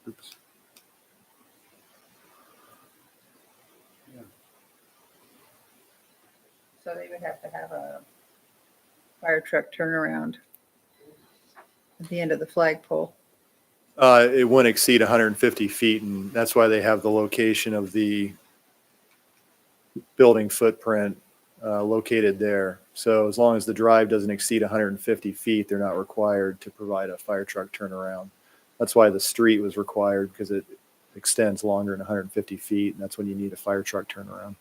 Oops. So they would have to have a fire truck turnaround at the end of the flagpole. It wouldn't exceed 150 feet, and that's why they have the location of the building footprint located there. So as long as the drive doesn't exceed 150 feet, they're not required to provide a fire truck turnaround. That's why the street was required, because it extends longer than 150 feet, and that's when you need a fire truck turnaround.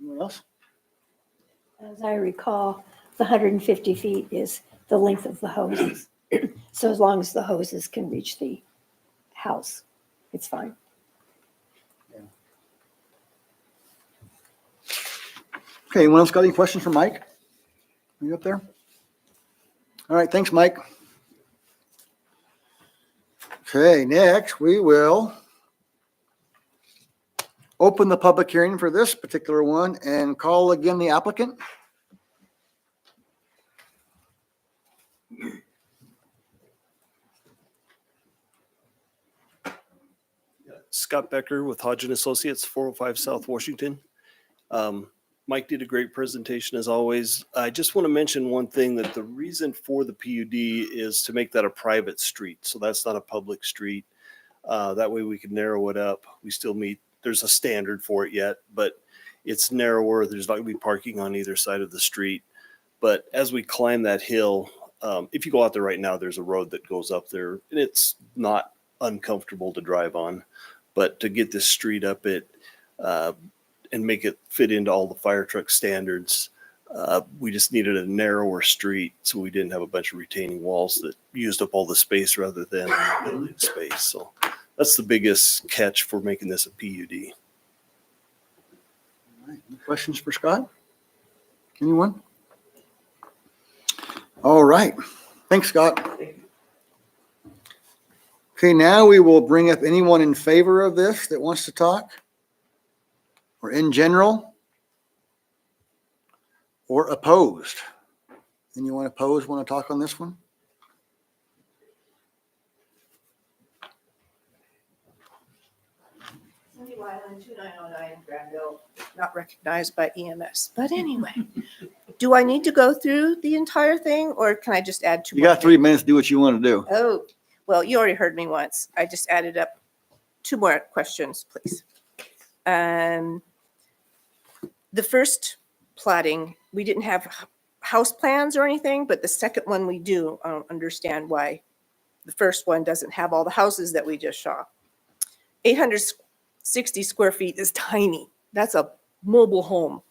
Anyone else? As I recall, the 150 feet is the length of the hoses. So as long as the hoses can reach the house, it's fine. Okay, anyone else got any questions for Mike? Are you up there? All right, thanks, Mike. Okay, next we will open the public hearing for this particular one and call again the applicant. Scott Becker with Hodgin Associates, 405 South Washington. Mike did a great presentation as always. I just want to mention one thing, that the reason for the PUD is to make that a private street. So that's not a public street. That way we can narrow it up. We still meet, there's a standard for it yet, but it's narrower. There's not going to be parking on either side of the street. But as we climb that hill, if you go out there right now, there's a road that goes up there, and it's not uncomfortable to drive on. But to get this street up it and make it fit into all the fire truck standards, we just needed a narrower street, so we didn't have a bunch of retaining walls that used up all the space rather than building space. So that's the biggest catch for making this a PUD. All right, any questions for Scott? Anyone? All right, thanks, Scott. Okay, now we will bring up anyone in favor of this that wants to talk, or in general, or opposed. Anyone opposed want to talk on this one? Cindy Wyland, 2909 Granville. not recognized by EMS. But anyway, do I need to go through the entire thing or can I just add 2 You more got 3 things? minutes to do what you want to do. Oh, well, you already heard me once. I just added up 2 more questions, please. The first plotting, we didn't have house plans or anything, but the second one we do. I don't understand why the first one doesn't have all the houses that we just saw. 860 square feet is tiny. That's a mobile home.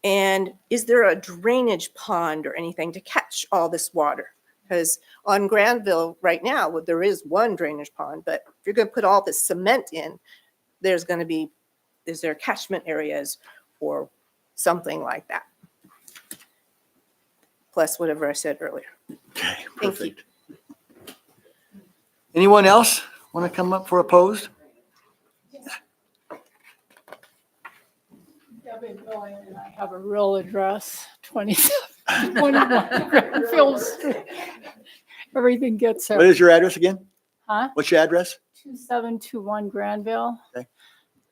And is there a drainage pond or anything to catch all this water? Because on Granville right now, well, there is one drainage pond, but if you're going to put all this cement in, is there catchment areas or something like that? Plus whatever I said earlier. Okay, Thank you. perfect. Anyone else want to come up for opposed? Debbie Billing, and I have a real address, 2721 Granville Street. Everything gets What there. is your address again? Huh? What's your address? 2721 Granville. Okay.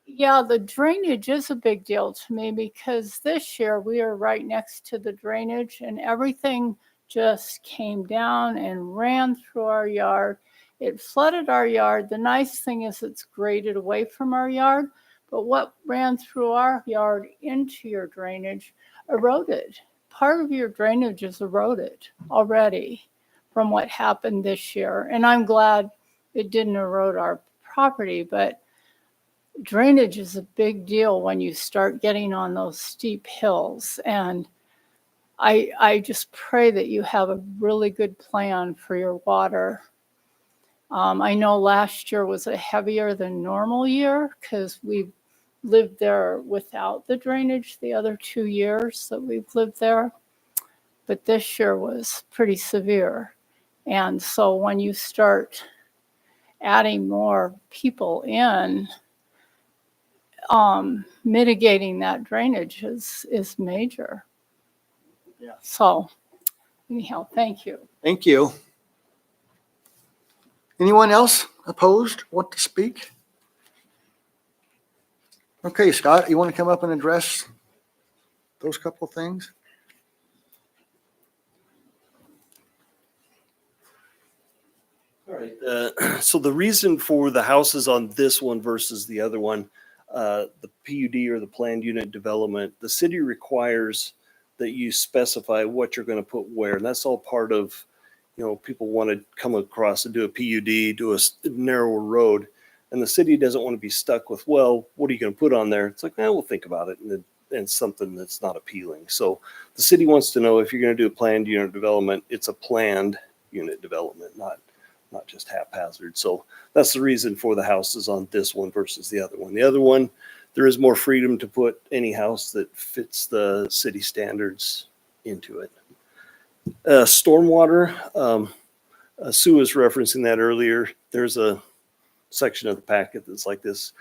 Yeah, the drainage is a big deal to me because this year we are right next to the drainage and everything just came down and ran through our yard. It flooded our yard. The nice thing is it's graded away from our yard, but what ran through our yard into your drainage eroded. Part of your drainage is eroded already from what happened this year. And I'm glad it didn't erode our property, but drainage is a big deal when you start getting on those steep hills. And I just pray that you have a really good plan for your water. I know last year was a heavier than normal year because we lived there without the drainage the other 2 years that we've lived there. But this year was pretty severe. And so when you start adding more people in, mitigating that drainage is major. Yeah. So anyhow, thank you. Thank you. Anyone else opposed, want to speak? Okay, Scott, you want to come up and address those couple of things? All right. So the reason for the houses on this one versus the other one, the PUD or the planned unit development, the city requires that you specify what you're going to put where. And that's all part of, people want to come across and do a PUD, do a narrower road. And the city doesn't want to be stuck with, well, what are you going to put on there? It's like, we'll think about it. And something that's not appealing. So the city wants to know if you're going to do a planned unit development, it's a planned unit development, not just haphazard. So that's the reason for the houses on this one versus the other one. The other one, there is more freedom to put any house that fits the city standards into it. Stormwater, Sue was referencing that earlier. There's a section of the packet that's like this.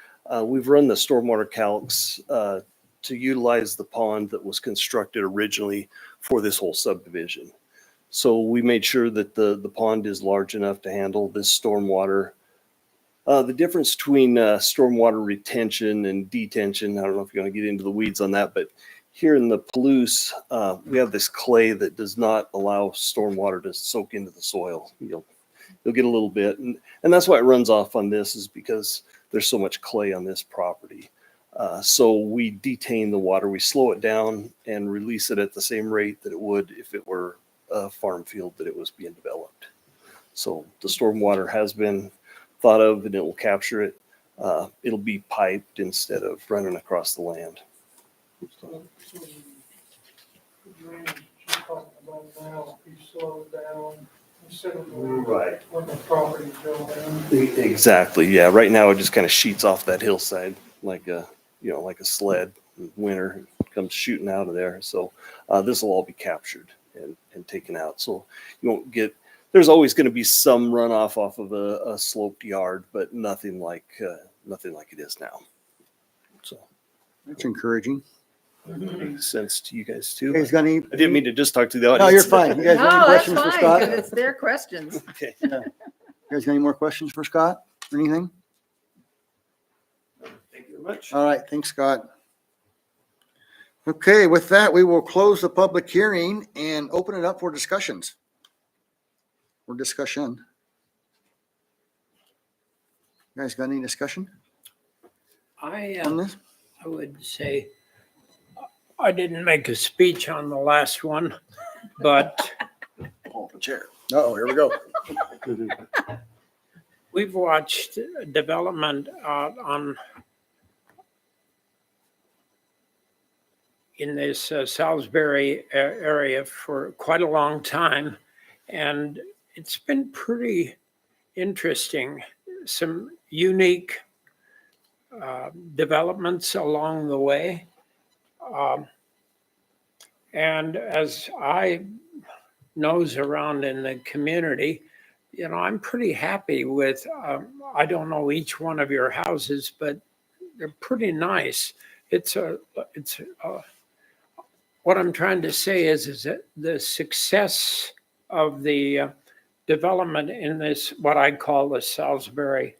We've run the stormwater calcs to utilize the pond that was constructed originally for this whole subdivision. So we made sure that the pond is large enough to handle this stormwater. The difference between stormwater retention and detention, I don't know if you're going to get into the weeds on that, but here in the Palouse, we have this clay that does not allow stormwater to soak into the soil. You'll get a little bit, and that's why it runs off on this, is because there's so much clay on this property. So we detain the water, we slow it down and release it at the same rate that it would if it were a farm field that it was being developed. So the stormwater has been thought of and it will capture it. It'll be piped instead of running across the land. So the drainage you're talking about now, be slowed down instead of Right. when the property built in. Exactly. Yeah. Right now it just kind of sheets off that hillside like a sled. Winter comes shooting out of there. So this will all be captured and taken out. So you won't get, there's always going to be some runoff off of a sloped yard, but nothing like it is now. So That's encouraging. makes sense to you guys too. You guys got any? I didn't mean to just talk to the audience. No, you're fine. You guys got any No, that's questions for fine, Scott? because it's their questions. Okay. You guys got any more questions for Scott or anything? Thank you very much. All right, thanks, Scott. Okay, with that, we will close the public hearing and open it up for discussions. Or discussion. You guys got any discussion I on this? would say, I didn't make a speech on the last one, but Oh, the chair. Oh, here we go. we've watched development on in this Salisbury area for quite a long time, and it's been pretty interesting. Some unique developments along the way. And as I nose around in the community, you know, I'm pretty happy with, I don't know each one of your houses, but they're pretty nice. What I'm trying to say is that the success of the development in this, what I call the Salisbury,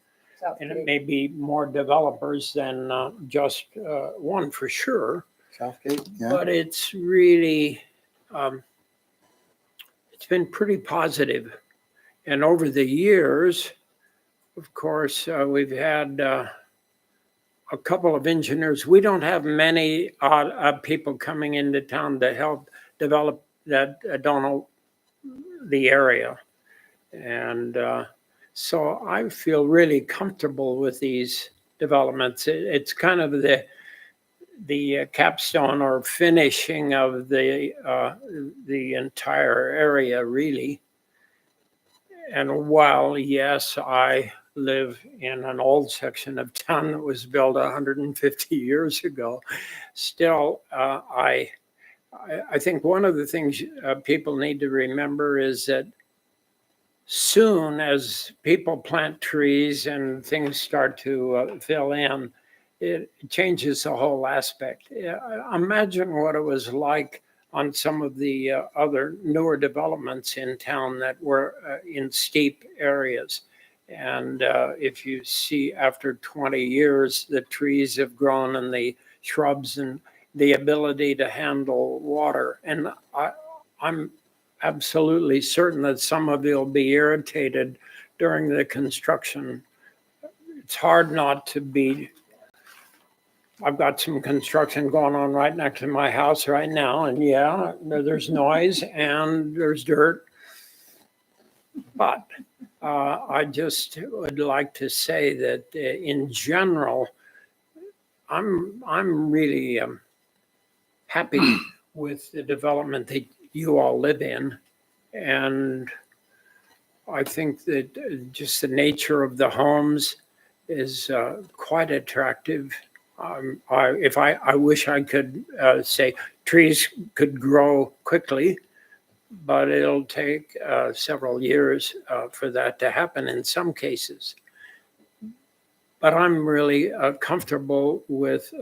and it may be more developers than just one for sure, Southgate, yeah. but it's really, it's been pretty positive. And over the years, of course, we've had a couple of engineers. We don't have many people coming into town to help develop that don't know the area. And so I feel really comfortable with these developments. It's kind of the capstone or finishing of the entire area, really. And while, yes, I live in an old section of town that was built 150 years ago, still, I think one of the things people need to remember is that soon as people plant trees and things start to fill in, it changes the whole aspect. Imagine what it was like on some of the other newer developments in town that were in steep areas. And if you see after 20 years, the trees have grown and the shrubs and the ability to handle water. And I'm absolutely certain that some of you will be irritated during the construction. It's hard not to be. I've got some construction going on right next to my house right now, and yeah, there's noise and there's dirt. But I just would like to say that in general, I'm really happy with the development that you all live in. And I think that just the nature of the homes is quite attractive. I wish I could say trees could grow quickly, but it'll take several years for that to happen in some cases. But I'm really comfortable with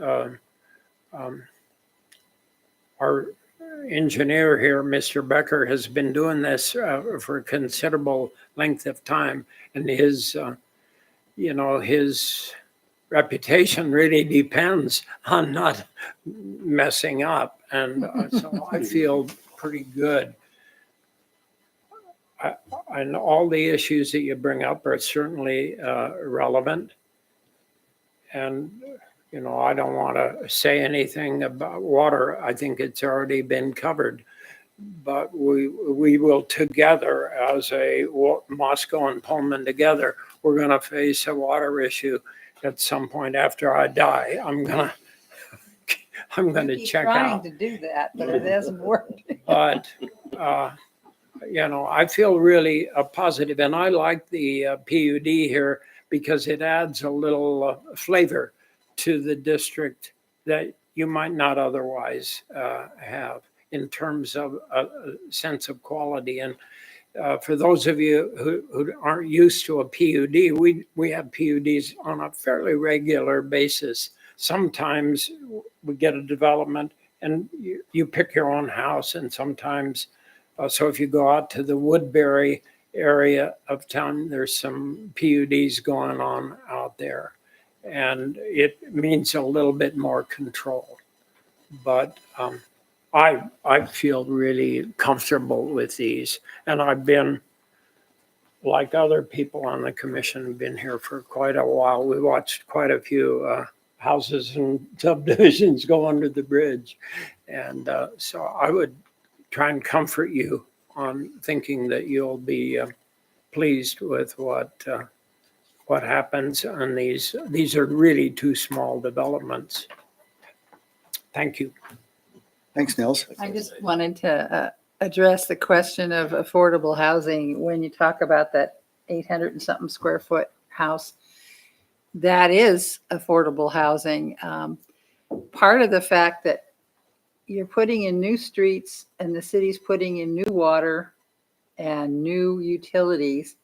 our engineer here, Mr. Becker, has been doing this for a considerable length of time, and his reputation really depends on not messing up, and so I feel pretty good. And all the issues that you bring up are certainly relevant, and I don't want to say anything about water. I think it's already been covered, but we will together, as a Moscow and Pullman together, we're going to face a water issue at some point after I die. I'm gonna check out. Trying to do that, but it hasn't worked. But I feel really positive, and I like the PUD here because it adds a little flavor to the district that you might not otherwise have in terms of a sense of quality. And for those of you who aren't used to a PUD, we have PUDs on a fairly regular basis. Sometimes we get a development and you pick your own house, and sometimes, so if you go out to the Woodbury area of town, there's some PUDs going on out there. And it means a little bit more control. But I feel really comfortable with these. And I've been, like other people on the commission, been here for quite a while. We watched quite a few houses and subdivisions go under the bridge. And so I would try and comfort you on thinking that you'll be pleased with what happens on these. These are really two small developments. Thank you. Thanks, Nils. I just wanted to address the question of affordable housing. When you talk about that 800 and something square foot house, that is affordable housing. Part of the fact that you're putting in new streets and the city's putting in new water and new utilities,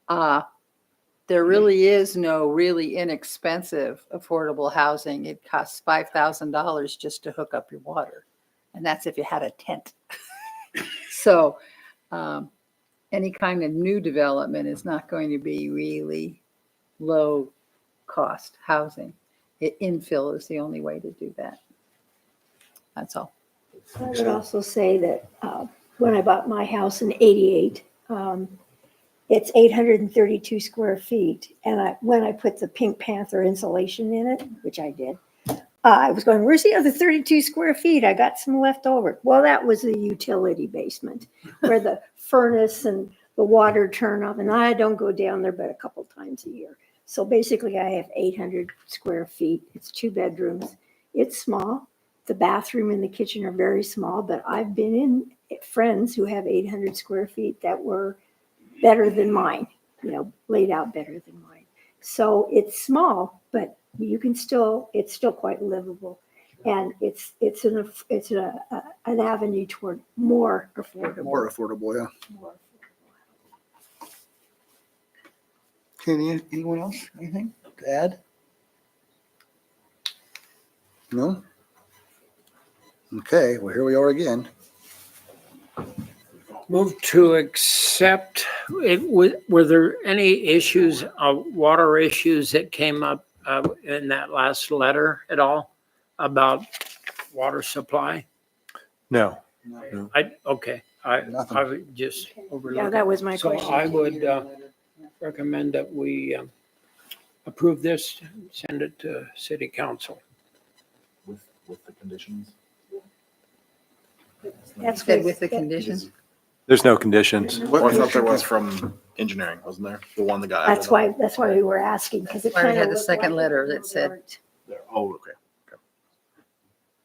there really is no really inexpensive affordable housing. It costs $5,000 just to hook up your water. And that's if you had a tent. So any kind of new development is not going to be really low cost housing. Infill is the only way to do that. That's all. I would also say that when I bought my house in '88, it's 832 square feet. And when I put the Pink Panther insulation in it, which I did, I was going, where's the other 32 square feet? I got some left over. Well, that was the utility basement where the furnace and the water turn off. And I don't go down there but a couple times a year. So basically I have 800 square feet. It's 2 bedrooms. It's small. The bathroom and the kitchen are very small, but I've been in friends who have 800 square feet that were better than mine, laid out better than mine. So it's small, but it's still quite livable. And it's an avenue toward more affordable. More affordable, yeah. More Okay, anyone else? Anything to add? No? Okay, well, here we are again. Move to accept. Were there any issues, water issues that came up in that last letter at all about water supply? No. Okay, I Nothing. would just overlook. Yeah, that was my So question. I would recommend that we approve this, send it to city council. With the conditions? That's Said with the conditions. There's no conditions. Well, I thought there was from engineering, wasn't there? The one that got added That's why we were asking, because it Why we kind of had the second letter that said- on. Oh, okay.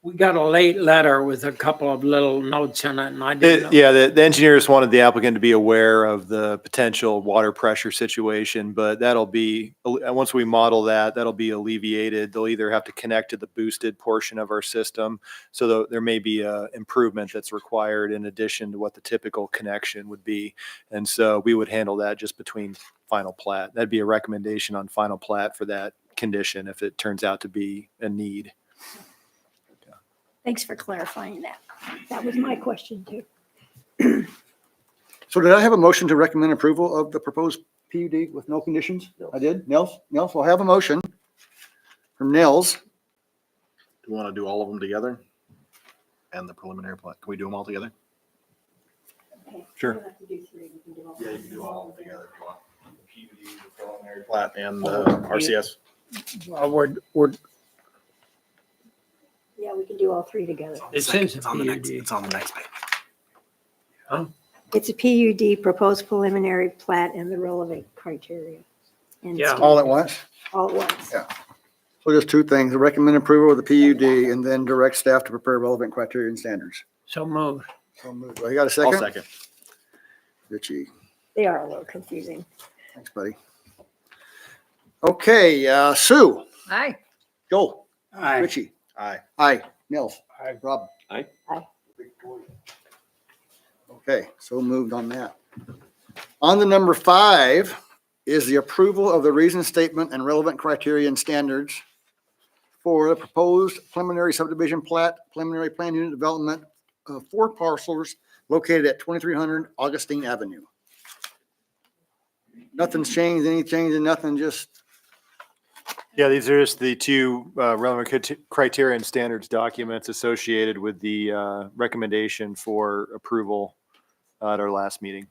We got a late letter with a couple of little notes in it, and I didn't know. Yeah, the engineers wanted the applicant to be aware of the potential water pressure situation, but that'll be, once we model that, that'll be alleviated. They'll either have to connect to the boosted portion of our system, so there may be a improvement that's required in addition to what the typical connection would be. And so we would handle that just between final plat. That'd be a recommendation on final plat for that condition if it turns out to be a need. Thanks for clarifying that. That was my question too. So did I have a motion to recommend approval of the proposed PUD with no conditions? I did. Nels, we'll have a motion from Nels. Do we want to do all of them together? And the preliminary plat? Can we do them all together? Sure. We'll have to do 3. We can do all Yeah, you can 3. do all of them together if you want. The PUD, the preliminary plat, and the RCS. Well, Yeah, we can do all 3 together. it says It's on the next, PUD. it's on the next page. It's a PUD, proposed preliminary plat, and the relevant criteria. And Yeah. All at once? All at once. Yeah. So just 2 things, recommend approval of the PUD and then direct staff to prepare relevant criteria and standards. So moved. So moved. Well, you got a I'll second? second. Richie, They are a little confusing. thanks, buddy. Okay, Sue, Aye. Joel, Aye. Richie, Aye. aye, Nels, Aye. Rob. Aye. Aye. Okay, so moved on that. On to number 5 is the approval of the reason statement and relevant criteria and standards for the proposed preliminary subdivision plat, preliminary plan unit development of 4 parcels located at 2300 Augustine Avenue. Nothing's changed, any change in nothing, just Yeah, these are just the two relevant criteria and standards documents associated with the recommendation for approval at our last meeting.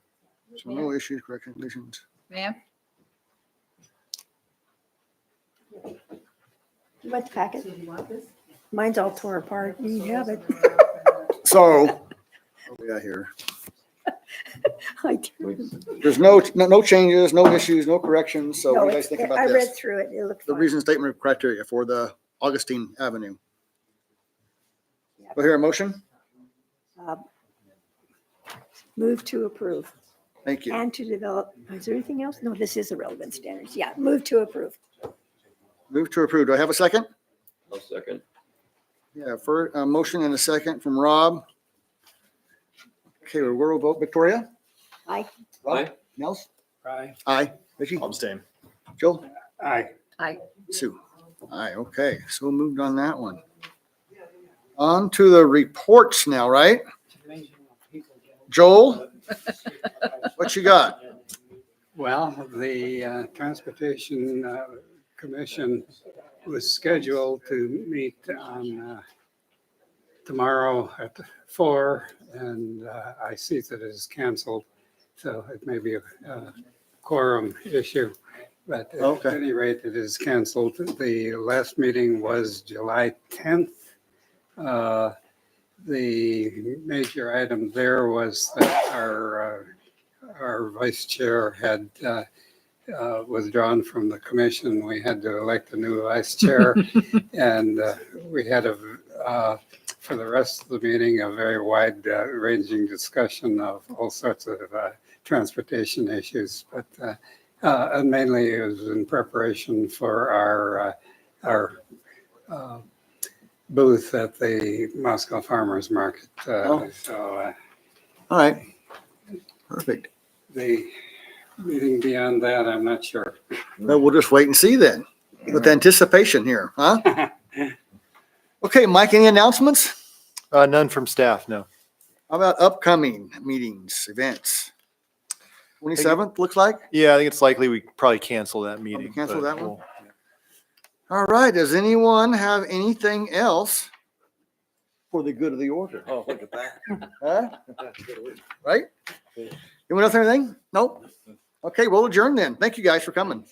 So no issues, corrections, conditions. Ma'am? You want the packet? Mine's all torn apart. You have it. So, what we got here? I There's no changes, no issues, no corrections. So No, what do you guys think about I this? read through it. It looked The fine. reason statement of criteria for the Augustine Avenue. Do I hear a motion? Move to approve Thank you. and to develop. Is there anything else? No, this is the relevant standards. Yeah, move to approve. Move to approve. Do I have a second? I'll second. Yeah, for a motion and a second from Rob. Okay, we'll vote. Victoria? Aye. Rob? Aye. Nels? Aye. Aye. Vicky? I'll abstain. Joe? Aye. Sue? Aye, okay. So moved on that one. On to the reports now, right? Joel? What you got? Well, the Transportation Commission was scheduled to meet on tomorrow at 4, and I see that it is canceled, so it may be a quorum issue. But at Okay. any rate, it is canceled. The last meeting was July 10th. The major item there was that our vice chair had withdrawn from the commission. We had to elect a new vice chair. And we had for the rest of the meeting, a very wide ranging discussion of all sorts of transportation issues. But and mainly it was in preparation for our booth at the Moscow Farmers Market. Oh. So All right. Perfect. the meeting beyond that, I'm not sure. Well, we'll just wait and see then with anticipation here, huh? Okay, Mike, any announcements? None from staff, no. How about upcoming meetings, events? 27th, looks like? Yeah, I think it's likely we probably cancel that meeting. cancel but that one? we'll- All right, does anyone have anything else for the good of the order? Oh, look at that. Huh? Right? Anyone else have anything? Nope? Okay, we'll adjourn then. Thank you guys for coming.